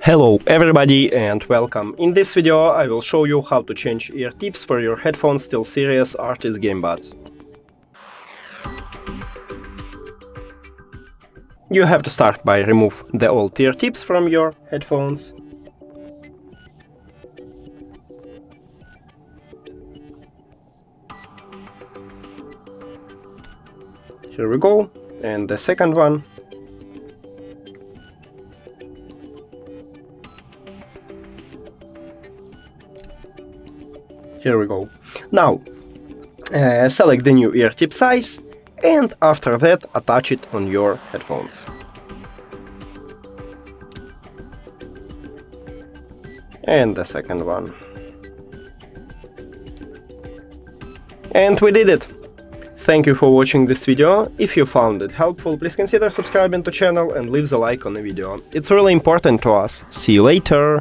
Hello everybody and welcome. In this video I will show you how to change ear tips for your headphones STEELSERIES Arctis GameBuds. You have to start by remove the old ear tips from your headphones. Here we go, and the second one. Here we go. Now, select the new ear tip size and after that attach it on your headphones. And the second one. And we did it! Thank you for watching this video. If you found it helpful, please consider subscribing to the channel and leave the like on the video. It's really important to us. See you later!